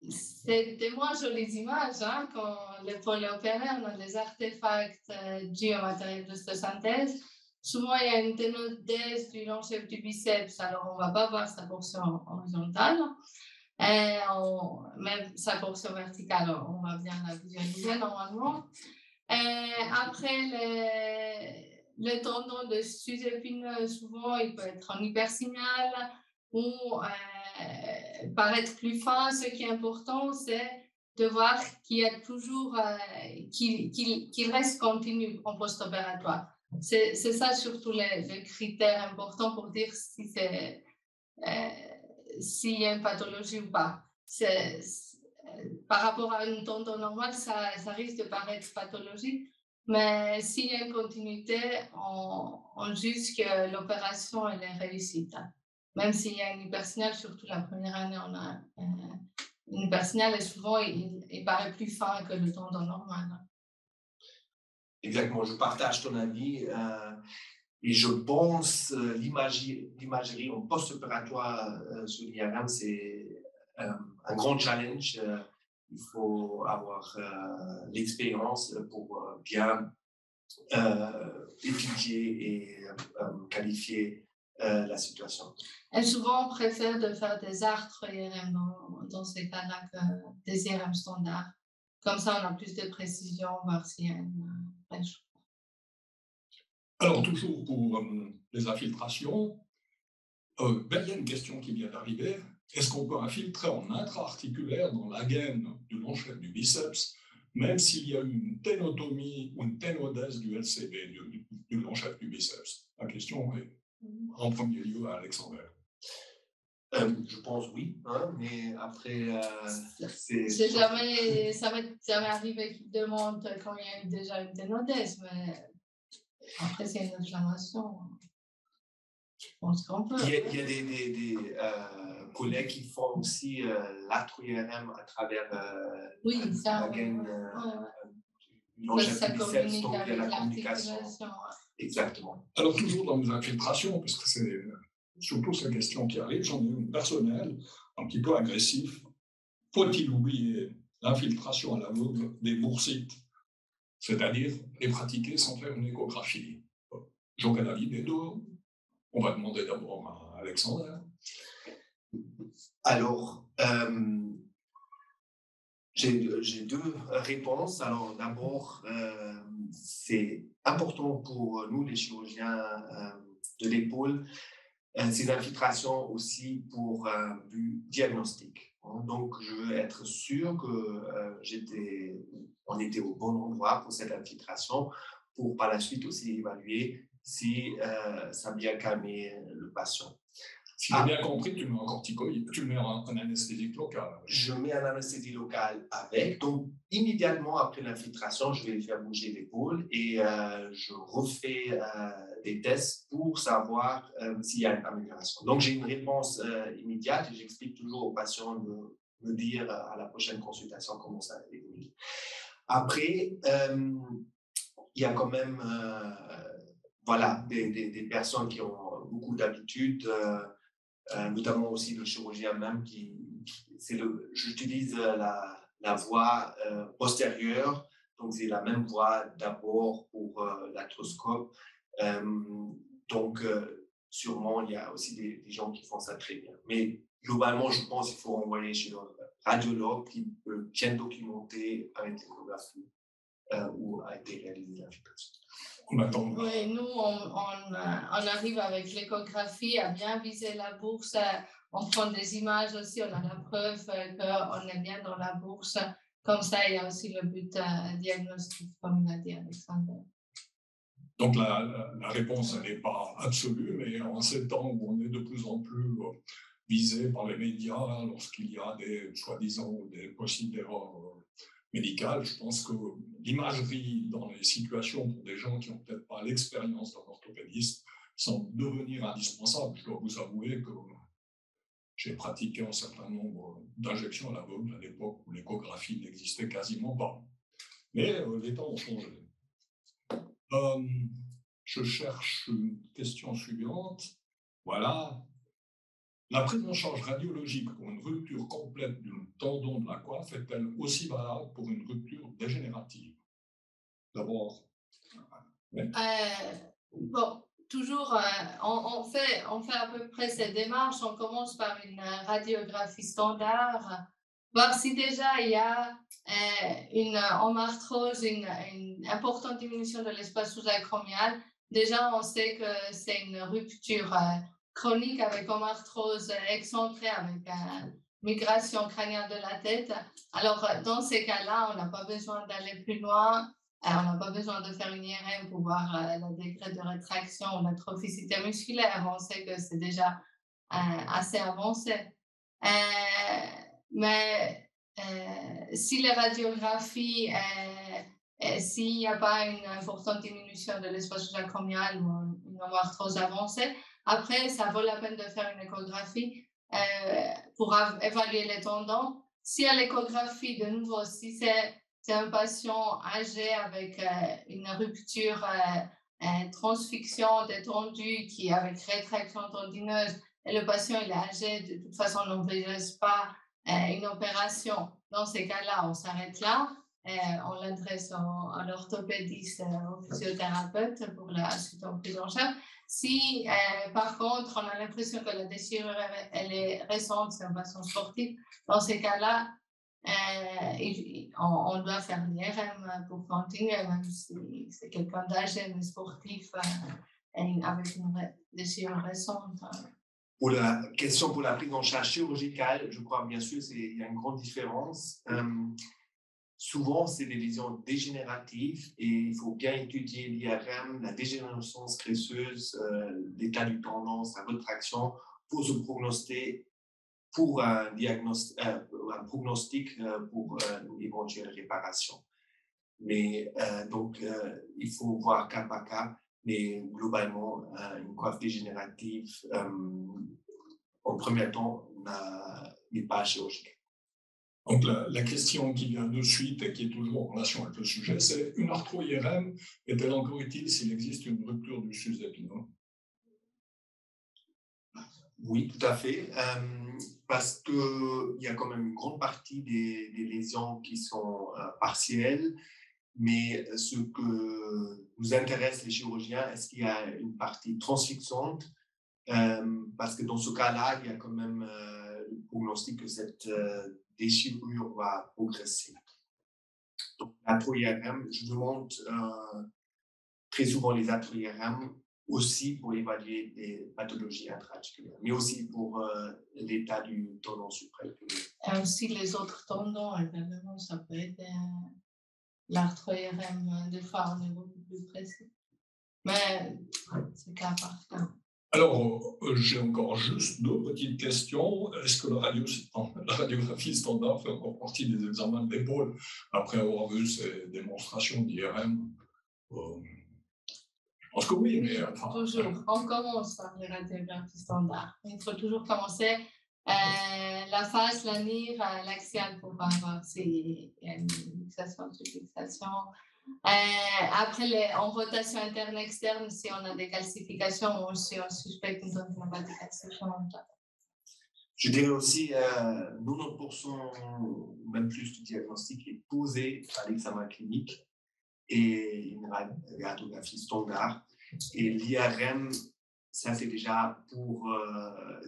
S3: c'est des moins jolies images. Quand l'épaule est opérée, on a des artefacts dus au matériel d'ostéosynthèse. Souvent, il y a une ténodèse du long-chef du biceps, alors on ne va pas voir sa portion horizontale. Même sa portion verticale, on va bien la visualiser normalement. Après, le tendon de sus-épineux, souvent, il peut être en hypersignal ou paraître plus fin. Ce qui est important, c'est de voir qu'il y a toujours, qu'il reste continu en post-opératoire. C'est ça surtout le critère important pour dire si s'il y a une pathologie ou pas. Par rapport à une tendon normale, ça risque de paraître pathologique, mais s'il y a une continuité, on juge que l'opération elle est réussite. Même s'il y a une hypersignale, surtout la première année, on a une hypersignale et souvent il paraît plus fin que le tendon normal.
S4: Exactement, je partage ton avis. Et je pense l'imagerie en post-opératoire sur l'IRM, c'est un grand challenge. Il faut avoir l'expérience pour bien étudier et qualifier la situation.
S3: Et souvent, on préfère de faire des artres IRM dans ces cas-là que des IRM standards. Comme ça, on a plus de précision, voir s'il y a une brèche.
S1: Alors, toujours pour les infiltrations, il y a une question qui vient d'arriver. Est-ce qu'on peut infiltrer en intra-articulaire dans la gaine du long-chef du biceps, même s'il y a une ténotomie ou une ténodèse du LCB, du long-chef du biceps? La question est en premier lieu à Alexander.
S4: Je pense oui, mais après,
S3: ça m'est jamais arrivé qu'ils demandent quand il y a déjà une ténodèse, mais après, c'est une inflammation. Je pense qu'on peut.
S4: Il y a des collègues qui font aussi l'atro-IRM à travers la gaine du long-chef du biceps, donc il y a la communication. Exactement.
S1: Alors, toujours dans les infiltrations, parce que c'est surtout ces questions qui arrivent, j'en ai une personnelle, un petit peu agressif. Faut-il oublier l'infiltration à l'aveugle des boursites, c'est-à-dire les pratiquer sans faire une échographie? J'aurais l'avis des deux. On va demander d'abord à Alexander.
S4: Alors, j'ai deux réponses. Alors, d'abord, c'est important pour nous, les chirurgiens de l'épaule, ces infiltrations aussi pour un but diagnostique. Donc, je veux être sûr que on était au bon endroit pour cette infiltration, pour par la suite aussi évaluer si ça a bien calmé le patient.
S1: Si j'ai bien compris, tu mets un corticoïde, tu mets un anesthésique local.
S4: Je mets un anesthésie locale avec. Donc, immédiatement après l'infiltration, je vais faire bouger l'épaule et je refais des tests pour savoir s'il y a une amélioration. Donc, j'ai une réponse immédiate et j'explique toujours aux patients de me dire à la prochaine consultation comment ça évolue. Après, il y a quand même voilà, des personnes qui ont beaucoup d'habitude, notamment aussi le chirurgien même j'utilise la voie postérieure, donc c'est la même voie d'abord pour l'arthroscope. Donc sûrement il y a aussi des gens qui font ça très bien. Mais globalement, je pense qu'il faut envoyer chez le radiologue qui peut bien documenter avec l'échographie où a été réalisée l'infiltration.
S3: Oui, nous, on arrive avec l'échographie à bien viser la bourse. On prend des images aussi, on a la preuve qu'on est bien dans la bourse. Comme ça, il y a aussi le but diagnostique, comme l'a dit Alexandre.
S1: Donc, la réponse, elle n'est pas absolue, mais en ces temps où on est de plus en plus visé par les médias, lorsqu'il y a des soi-disant des possibles erreurs médicales, je pense que l'imagerie dans les situations pour des gens qui n'ont peut-être pas l'expérience d'un orthopédiste semble devenir indispensable. Je dois vous avouer que j'ai pratiqué un certain nombre d'injections à l'aveugle à l'époque où l'échographie n'existait quasiment pas. Mais les temps ont changé. Je cherche une question suivante. Voilà. La prise en charge radiologique pour une rupture complète du tendon de la coiffe est-elle aussi valable pour une rupture dégénérative? D'abord.
S3: Ouais. Bon, toujours, on fait à peu près cette démarche. On commence par une radiographie standard, voir si déjà il y a en arthrose une importante diminution de l'espace sous-acromial. Déjà, on sait que c'est une rupture chronique avec une arthrose excentrée, avec migration crânienne de la tête. Alors, dans ces cas-là, on n'a pas besoin d'aller plus loin. On n'a pas besoin de faire une IRM pour voir le degré de rétraction ou la trophicité musculaire. On sait que c'est déjà assez avancé. Mais si les radiographies, s'il n'y a pas une importante diminution de l'espace sous-acromial ou une arthrose avancée, après, ça vaut la peine de faire une échographie pour évaluer les tendons. Si à l'échographie, de nouveau, si c'est un patient âgé avec une rupture transfixion détendue qui avec rétraction tendineuse et le patient il est âgé, de toute façon on n'envisage pas une opération. Dans ces cas-là, on s'arrête là, on l'adresse à l'orthopédiste, au physiothérapeute pour la suite en prise en charge. Si par contre on a l'impression que la déchirure elle est récente, c'est un patient sportif, dans ces cas-là, on doit faire l'IRM pour continuer, même si c'est quelqu'un d'âgé mais sportif avec une déchirure récente.
S4: Pour la question pour la prise en charge chirurgicale, je crois bien sûr il y a une grande différence. Souvent, c'est des lésions dégénératives et il faut bien étudier l'IRM, la dégénérescence graisseuse, l'état du tendon, sa rétraction pour se prognostiquer pour un prognostic pour une éventuelle réparation. Mais donc, il faut voir cas par cas, mais globalement, une coiffe dégénérative, en premier temps, n'est pas chirurgicale.
S1: Donc, la question qui vient de suite et qui est toujours en relation avec le sujet, c'est une arthro-IRM est-elle encore utile s'il existe une rupture du sus épineux?
S4: Oui, tout à fait, parce qu'il y a quand même une grande partie des lésions qui sont partielles, mais ce que nous intéresse les chirurgiens, est-ce qu'il y a une partie transfixante, parce que dans ce cas-là, il y a quand même le prognostic que cette déchirure va progresser. Donc, l'atro-IRM, je demande très souvent les atro-IRM aussi pour évaluer des pathologies intra-articulaires, mais aussi pour l'état du tendon supraépineux.
S3: Et aussi les autres tendons, évidemment, ça peut être l'arthro-IRM, des fois on est beaucoup plus précis. Mais c'est cas par cas.
S1: Alors, j'ai encore juste deux petites questions. Est-ce que la radiographie standard fait encore partie des examens de l'épaule après avoir vu ces démonstrations d'IRM? Je pense que oui, mais...
S3: Enfin, toujours. On commence par les radiographies standards. Il faut toujours commencer la face, la NIR, l'axial pour voir s'il y a une fixation, une fixation. Après, en rotation interne-externe, si on a des calcifications ou si on suspecte une zone de calcification.
S4: Je dirais aussi 90%, même plus, du diagnostic est posé à l'examen clinique et une radiographie standard. Et l'IRM, ça c'est déjà pour,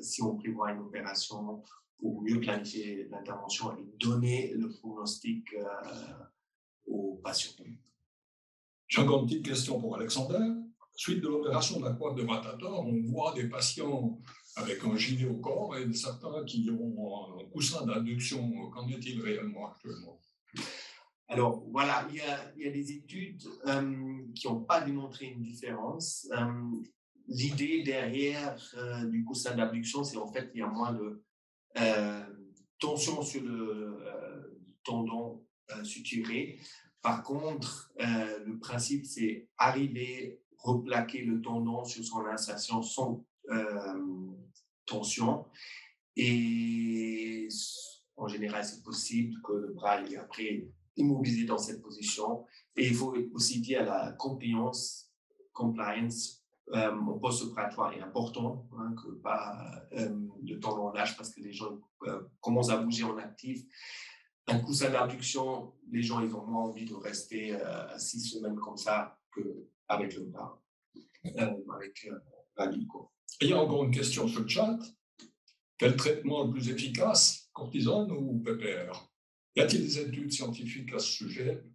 S4: si on prévoit une opération, pour mieux planifier l'intervention et donner le pronostic aux patients.
S1: J'ai encore une petite question pour Alexander. Suite de l'opération de la coiffe de rotateur, on voit des patients avec un gilet au corps et certains qui ont un coussin d'adduction. Qu'en est-il réellement actuellement?
S4: Alors voilà, il y a des études qui n'ont pas démontré une différence. L'idée derrière du coussin d'abduction, c'est en fait qu'il y a moins de tension sur le tendon suturé. Par contre, le principe, c'est arriver, replaquer le tendon sur son insertion sans tension. Et en général, c'est possible que le bras est après immobilisé dans cette position. Et il faut aussi dire la compliance au post-opératoire est important, hein, que pas le tendon lâche parce que les gens commencent à bouger en actif. Un coussin d'abduction, les gens ils ont moins envie de rester 6 semaines comme ça qu'avec le bras, avec la vie.
S1: Il y a encore une question sur le chat. Quel traitement le plus efficace, cortisone ou PPR? Y a-t-il des études scientifiques à ce sujet?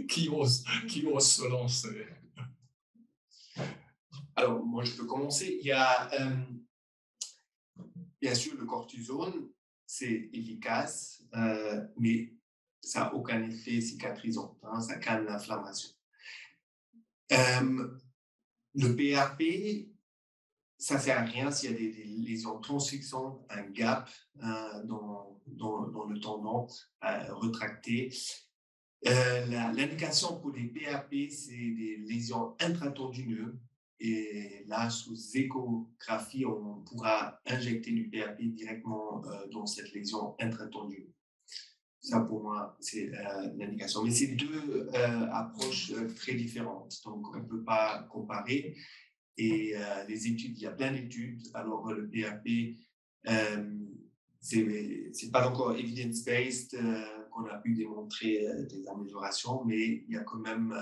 S1: Qui ose se lancer?
S4: Alors, moi, je peux commencer. Il y a, bien sûr, le cortisone, c'est efficace, mais ça n'a aucun effet cicatrisant. Hein, ça calme l'inflammation. Le PRP, ça ne sert à rien s'il y a des lésions transfixantes, un gap dans le tendon retracté. L'indication pour les PRP, c'est des lésions intratendineuses. Et là, sous échographie, on pourra injecter du PRP directement dans cette lésion intratendineuse. Ça, pour moi, c'est l'indication. Mais c'est deux approches très différentes. Donc, on ne peut pas comparer. Et les études, il y a plein d'études. Alors, le PRP, c'est pas encore evidence-based qu'on a pu démontrer des améliorations, mais il y a quand même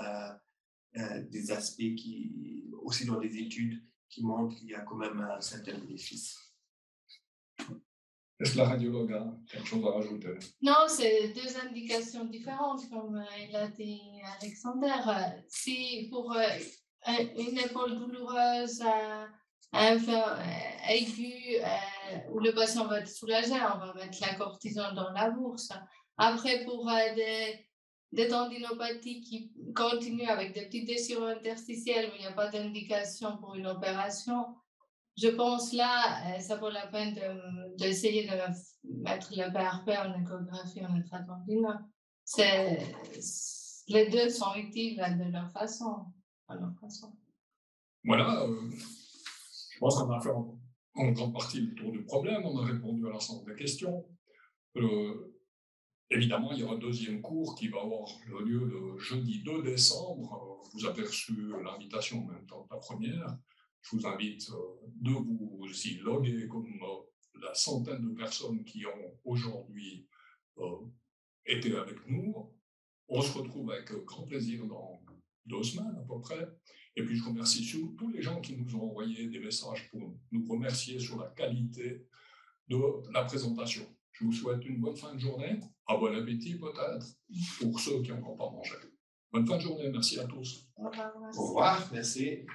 S4: des aspects qui, aussi dans les études, qui montrent qu'il y a quand même un certain bénéfice.
S1: Est-ce que la radiologue a quelque chose à rajouter?
S3: Non, c'est deux indications différentes, comme il a dit Alexander. Si pour une épaule douloureuse, aiguë, où le patient va être soulagé, on va mettre la cortisone dans la bourse. Après, pour des tendinopathies qui continuent avec des petites déchirures interstitielles où il n'y a pas d'indication pour une opération, je pense là, ça vaut la peine d'essayer de mettre le PRP en échographie en intratendineux. Les deux sont utiles de leur façon.
S1: Voilà, je pense qu'on a fait en grande partie le tour du problème, on a répondu à l'ensemble des questions. Évidemment, il y aura un deuxième cours qui va avoir lieu le jeudi 2 décembre. Vous avez reçu l'invitation en même temps que la première. Je vous invite de vous y loguer comme la centaine de personnes qui ont aujourd'hui été avec nous. On se retrouve avec grand plaisir dans 2 semaines à peu près. Et puis je remercie surtout tous les gens qui nous ont envoyé des messages pour nous remercier sur la qualité de la présentation. Je vous souhaite une bonne fin de journée. Un bon appétit peut-être pour ceux qui n'ont encore pas mangé. Bonne fin de journée, merci à tous.
S3: Au revoir, merci.
S4: Au revoir, merci.